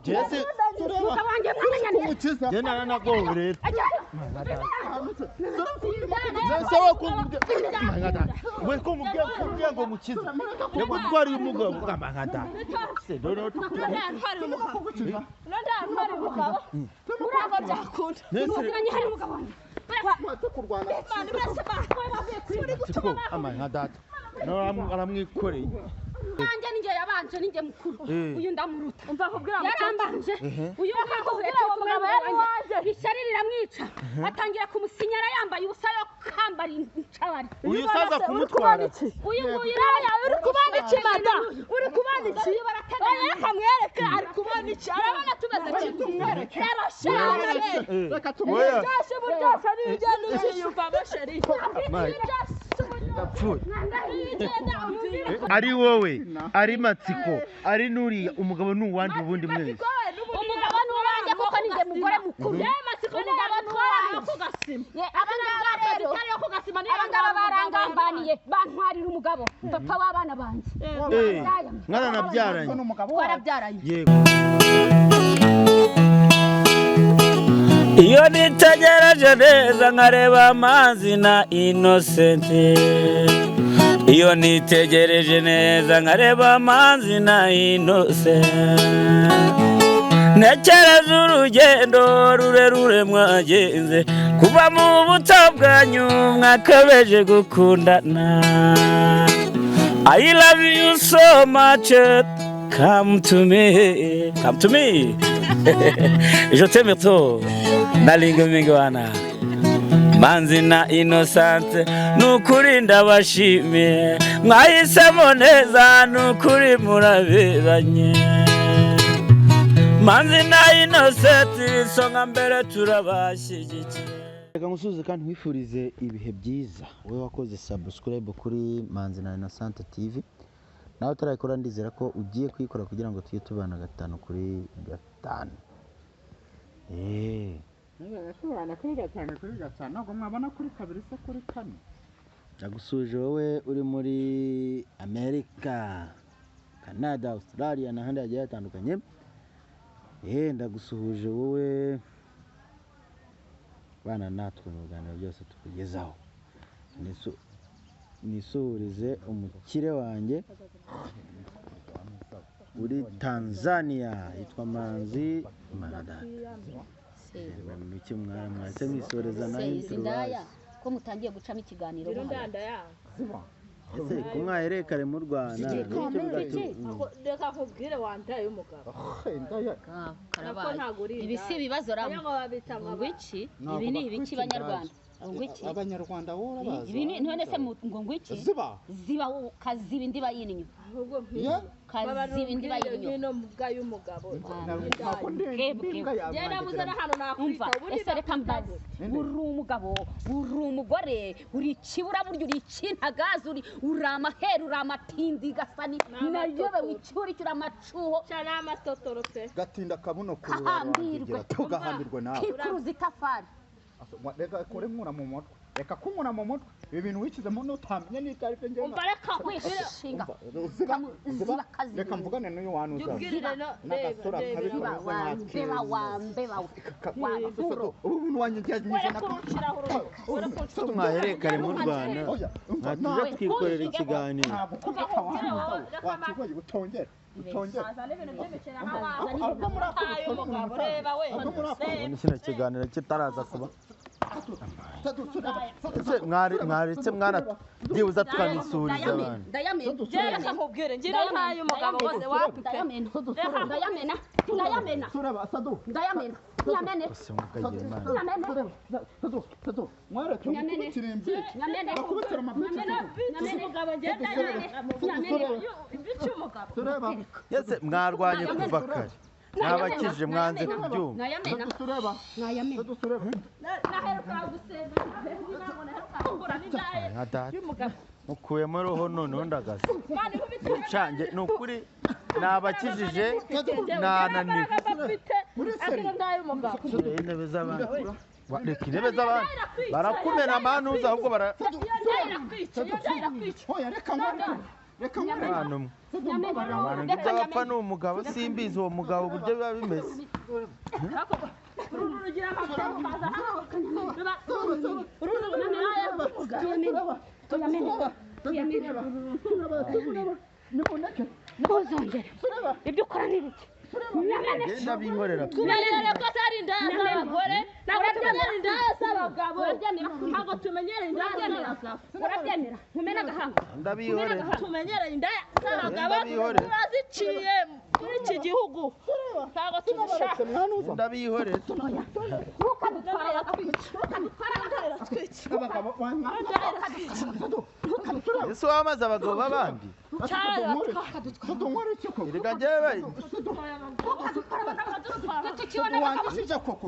Jesse ukabanje mwanya jena na go rero sawa we ko mubwiye ngo mukize yego twari umugabo kamangata se dono hari umugabo ntari umugabo urava byakunda nuziranye hari umugabo Mate kurwana. Amangata no aramwikoreye Anje ninge yabanje ninge mukuru uyu ndamuruta umva kubwira yarambanje uyu akakubwira uwo mugabo yaje ishyari riramwica atangira kumusinyara yambaye ubusa yo kambara incabari uyu saza kumutwara uyu uri kubana ikimada uri kubana iki barateganya kamwereka ari kubana iki arabona tubaza kimwereka yarashara Reka tumwereke cyashe burasha n'ibyo yumva basheri ari wowe ari matsiko ari nuriya umugabo nuwandi ubundi mwese umugabo nuwanje kuko ninge mugore mukuru matsiko umugabo nuwanje kugasima abangaba rero yo kugasima abangaba barangambaniye bantwarira umugabo papa w'abana banje mwana nabyaranye twarabyaranye yego iyo nitegereje neza nkareba Manzi na Innocente iyo nitegereje neza nkareba Manzi na Innocente ntekereza urugendo rurerure mwagenze kuva mu buto bwanyu mwakabeje gukundana I love you so much come to me je t'aime trop nalinga mingi wana Manzi na Innocente nukuri ndabashimiye mwahisemo neza nukuri muraberanye Manzi na Innocente songa mbere turabashyigikiye reka ngusuze kandi wifurize ibihe byiza wowe wakoze subscribe kuri Manzi na Innocente TV nawe utarayikora ndizera ko ugiye kuyikora kugira ngo tujye tubana 5 kuri 5 Tubana kuri 5 ntabwo mwabona kuri 2 se kuri 4 ndagusuje wowe uri muri Amerika Canada Australia n'ahandi hagiye hatandukanye ndagusuhuje wowe bana natwe mu biganiro byose tukugezaho nisuhurize umukire wanjye uri Tanzania yitwa Manzi Maradada Miki mwese mwisoreza nayo ndaya ko mutangiye gucamo ikiganiro ese kumwaherekare mu Rwanda reka kubwire wandaye umugabo ibi si ibibazo ramwe ngo iki ibi ni ibiki banyarwanda Abanyarwanda worabaza ibi none se ngo ngwiki ziba kaziba indiba yininyo ahubwo kaziba indiba yininyo no mbwa y'umugabo yera muzana hano nakwita ese reka mbaze uri umugabo uri umugore uri kibura buryo uri kintagaza uri uramaheru uramatindi gasani nayobe wikiburi cyura macuho cyana amatotoro pe gatinda kabuno kurura tugahambirwa nawe kikuruza itafari reka kore nkura mu mutwe reka kunkura mu mutwe ibintu wikizemo n'utamenye n'itarife nge umva reka wishinga reka mvugane n'uyu wantu uza n'agasura kabiri wambeba ubu wanjye njyanyije na tumwaherekare mu Rwanda natuje twikorera ikiganiro wakigoye utongera kino kiganiro kitaraza kuba mwaretse mwana byibuza tukanisuriza abantu reka nkubwire ngira ntayo umugabo bose wapipe ndayamena mwareke mukirembe bakubitira amaboko yese mwarwanye kuva kare nabakije mwanze kubyumva mukuyemo roho noneho ndagaza ncange nukuri nabakijije nananiwe intebe z'abandi reka intebe z'abandi barakumena amanuza ahubwo bara oya reka ngo reka abantu abantu ibyo bapfa ni umugabo simbizi uwo mugabo uburyo biba bimeze ibyo ukora ni ibiki genda binkorera tumenyere ko atari indaya z'abagore urabyemera indaya z'abagabo ntabwo tumenyere indaya z'abagabo urabyemera nkumena agahanga ndabihorera tumenyere indaya z'abagabo turaziciye muri iki gihugu ntabwo tuzishaka ndabihorera ese wamaze abagabo b'abandi erega njyewe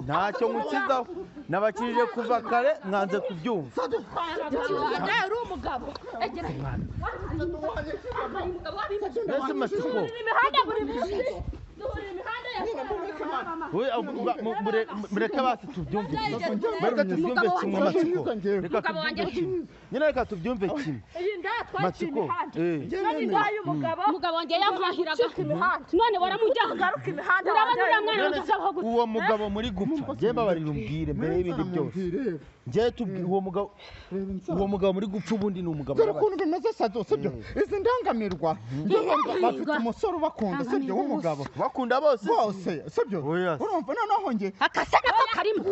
ntacyo nkukizaho nabakirije kuva kare mwanze kubyumva uri umugabo mbese matsiko mureke basi tubyumve reka tubyumve kimwe matsiko reka tubyumve kimwe nyine reka tubyumve kimwe matsiko umugabo wanjye yamwahiraga none waramujyana urabona uriya mwana uzaho gute uwo mugabo muri gupfa njye mbabarira umbwire mbere y'ibindi byose njye tubwire uwo mugabo muri gupfa ubundi ni umugabo dore ukuntu bimeze sado sibyo izi ndangamirwa bafite umusore ubakunda sibyo w'umugabo bakunda bose sibyo urumva noneho njye akase nako karimo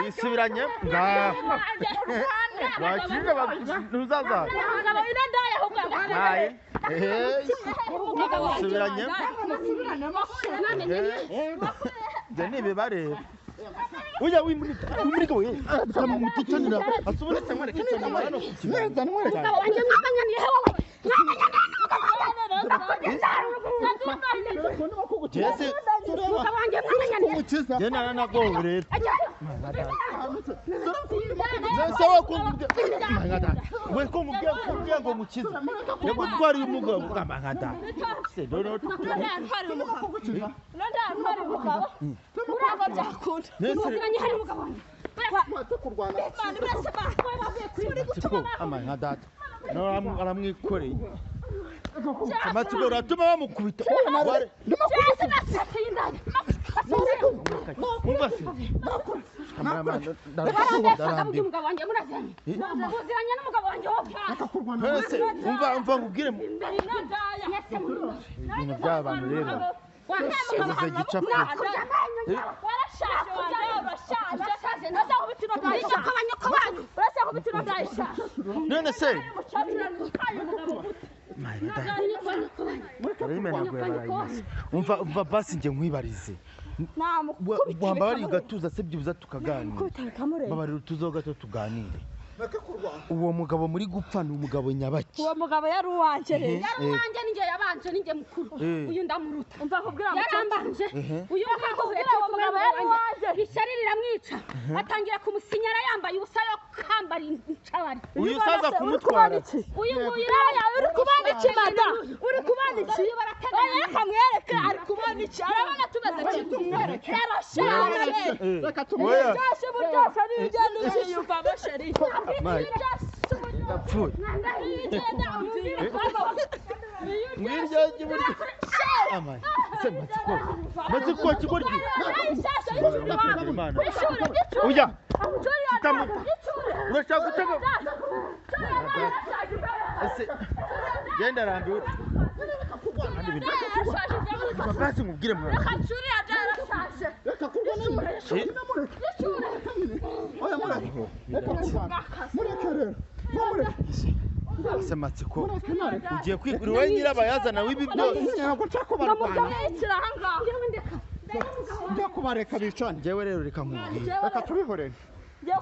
isubiranye ngaho wakije ntuzazara isubiranye njye nibibareba ujya wimurika we muticanira asubonetse mwereke cyane hano neza mwereke Jesse jena nago rero sawa kumugenda we kumugenda ngo mukize yego twari umugabo kamangada se dono aramwikoreye amatsiko uratuma bamukubita umva nkubwire ibintu by'abantu rero ubuze gicapu none se umva basi njye nkwibarize wambabariye ugatuza se byibuza tukaganira babarira utuzeho gato tuganire uwo mugabo muri gupfa ni umugabo nyabaki uwo mugabo yari uwanjye rero yari uwanjye ninjye yabanje ninjye mukuru uyu ndamuruta umva kubwira yarambanje uyu mugabo yari uwanjye ishyari riramwica atangira kumusinyara yambaye ubusa yo kambara incabari uyu saza kumutwara uyu uri kubana iki mada uri kubana iki reka mwereke ari kubana iki arabona tumeze kimwe yarashara reka tumwereke cyase buryoshye n'ibigenda uziyumva basheri yapfuye mwirya ry'iburyo amani se matsiko kigoryi ujya kitamuta urashaka gutega ese genda rambiwe kandi bintu basi mubwire mwana kacuri adarashaje reka kurwana mureke rero ese matsiko ugiye kwigura wowe nyirabayazana w'ibi byose ntabwo nshaka kubarwanya ikiranga njya kubareka bicane njyewe rero reka nkubwire reka tubihorere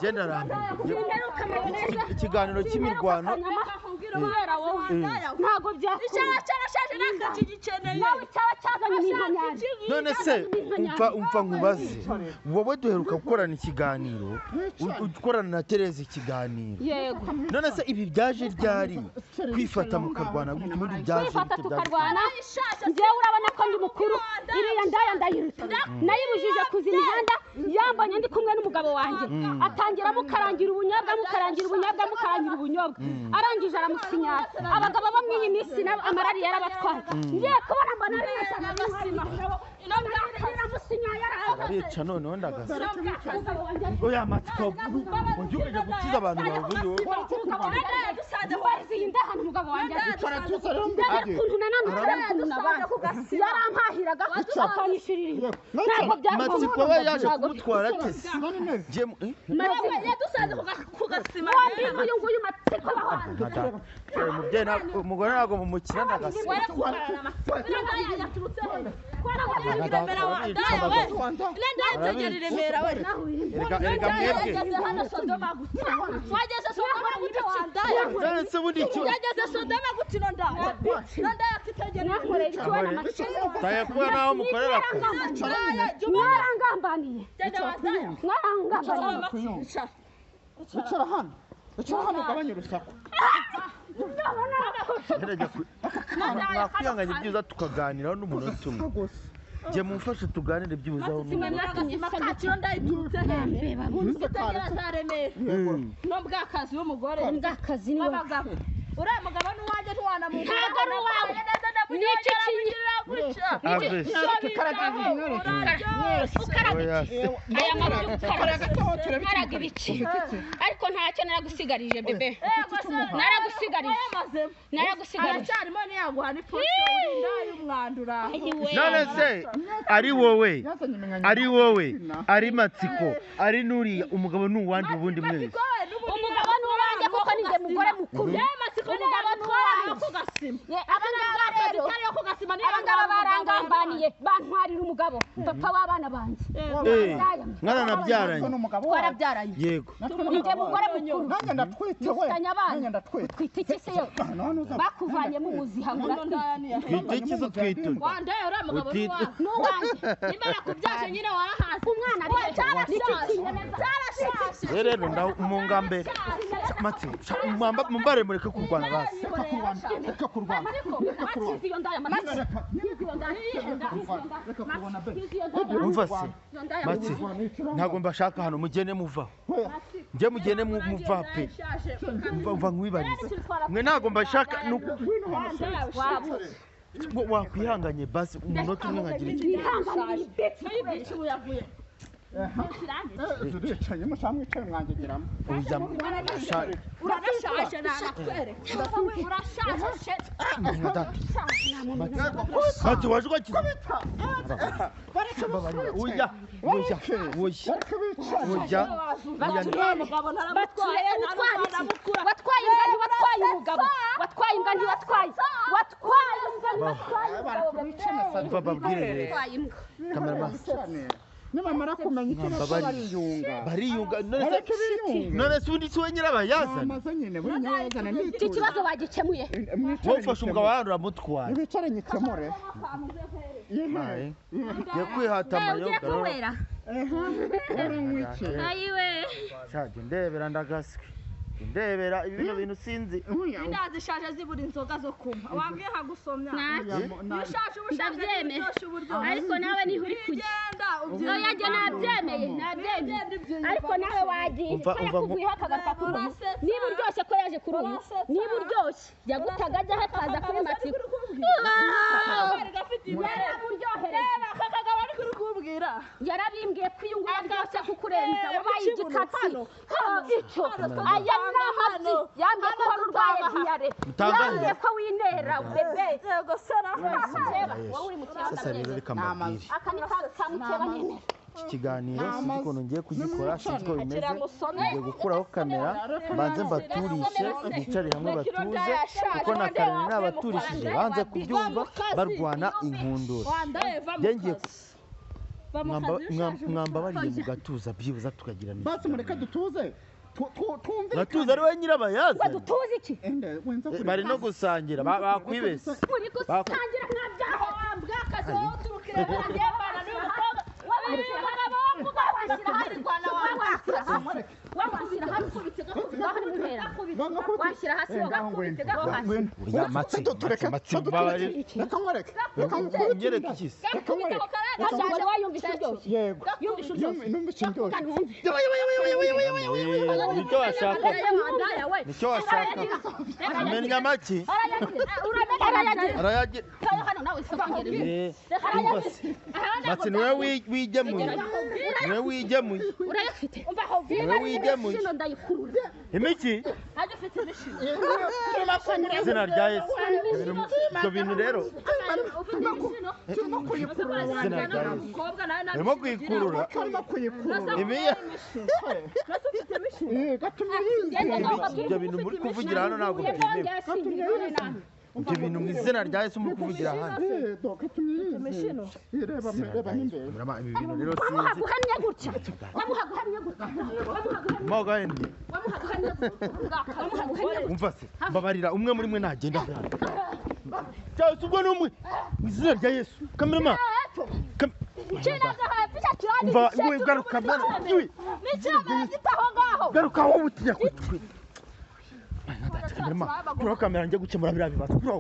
genda rambiwe ikiganiro cy'imirwano kubera wowe ntabwo byakunda icyaba cyarashaje nakakigikeneye nawe cyaba cyazanye n'inkanyari none se umva nkubaze wowe duheruka gukorana ikiganiro ukorana na Tereza ikiganiro yego none se ibi byaje ryari kwifata mukarwana muri byaje kwifata tukarwana njyewe urabona ko ndi mukuru iriya ndaya ndayiruta nayibujije kuza imihanda yambanye ndi kumwe n'umugabo wanjye atangira mukarangira ubunyobwa arangije aramusinyara abagabo bo mw'iyi minsi amarari yarabatwaye ngiye kubona mbona bishaka n'ubuzima arica noneho ndagaza oya matsiko ujye ukajya gukiza abantu bawe ubundi wowe wazihinda hano umugabo wanjye yarampahiraga akanyishirira matsiko we yaje kumutwara atese yadusanze ku gasima uyu nguyu matsiko umugore ntabwo mumukira ndagasa erega mwebwe wageze Sodoma gute wandaya ndetse bundi yageze Sodoma gute ndaya tayakuba naho mukorera ko mwarangambaniye icara hano ugabanye urusaku nakwihanganya ibyiza tukaganiraho n'umunota umwe jye mumfashe tuganire byibuzaho n'ubwakazi w'umugore ubwakazi ni w'abagabo uriya mugabo n'uwanjye ntiwanamuha ntabwo ari uwawe n'iki ukaraga ibiki ariko ntacyo naragusigarije bebe naragusigarije aracyarimo niyaguha n'iposho urinda y'umwandura none se ari wowe ari matsiko ari nuriya umugabo n'uwandi ubundi mwese umugabo n'uwanjye kuko ni njye mugore mukuru umugabo n'uwanjye abangaba barangambaniye bantwarira umugabo papa w'abana banjye mwaranabyaranye twarabyaranye yego ni njye mugore mukuru nanjye ndatwite we mufitanye abana twite iki se yo bakuvanyemo umuziha twite iki se twite wandaye uriya mugabo n'uwanjye nimba nakubyaje nyine warahaze umwana cyarashaje rero ndamungambere matsi mumbare mureke kurwana basi reka kurwana umva se matsi ntabwo mbashaka hano mugene muvaho njye mugene muva pe mva nkwibarize mwe ntabwo mbashaka wakwihanganye basi umunota umwe nkagira iki zuricaye musamwicaye mwangegeramo urashaje nakwereka urashaje ati waje ugakiza nibamara kumenya icyo bariyunga none se undi si we nyirabayazana iki kibazo bagikemuye wowe ufashe umugabo wawe uramutwara ibicare nyikemure ye kwihata amayoga shaje ndebera ndagaswe ndebera ibi bintu sinzi indazi ishaje zibura inzoga zo kunywa wambwiye nkagusomya ishaje ndabyemeye ariko nawe niho uri kujya oya jye nabyemeye ariko nawe wagiye kuguha akagapapuro niba uryoshye ko yaje kuri uyu niba uryoshye yagutaga ajya hakaza kuri matsiko yarabimbwiye ko uyu nguyu aryoshye kukurenza wabaye igikatsi icyo aya ni amabyi yambwiye ko wari urwaye diyare yambwiye ko winera bebe wowe uri mu sasa rero reka mbabwire aka ni kamukeba nyine iki kiganiro sinzi ukuntu ngiye kugikora sinzi uko bimeze ngiye gukuraho kamera banze mbaturishe bicare hamwe batuze kuko na karere nabaturishije banze kubyumva barwana inkundura ngiye mwambabariye mu gatuza byibuza tukagira basi mureke dutuze uratuzi ari we nyirabayazi wadutuzi iki bari no gusangira bakwibese uri gusangira nkabyaho bwakazi wowe uturukireba ndebana n'umukobwa washyira hasi ukubite gakubita aho nimutera washyira hasi gakubite gakubite uriya matsi mbabarira nyereka iki se wari wayumvise iryoshye yego yumvise iryoshye numvise indyoshye nicyo washaka nicyo washaka umenya amaki arayagira matsi niwe wigemuye niwe wigemuye urayafite niwe wigemuye imiki izina rya Yesu ibyo bintu rero izina rya Yesu urimo kuyikurura imiye ibyo bintu muri kuvugira hano ntabwo byemewe ibyo bintu mu izina rya Yesu muri kuvugira hano ibi bintu rero wamuhaguhamye gutya wamuhaguhamye gutya mwagahembye umva se mbabarira umwe muri mwe nagenda cyangwa ubwo ni umwe mu izina rya Yesu kamerama umva we garuka mwana garuka wowe utinya kwitwe kamerama kuri kamera njye gukemura biriya bibazo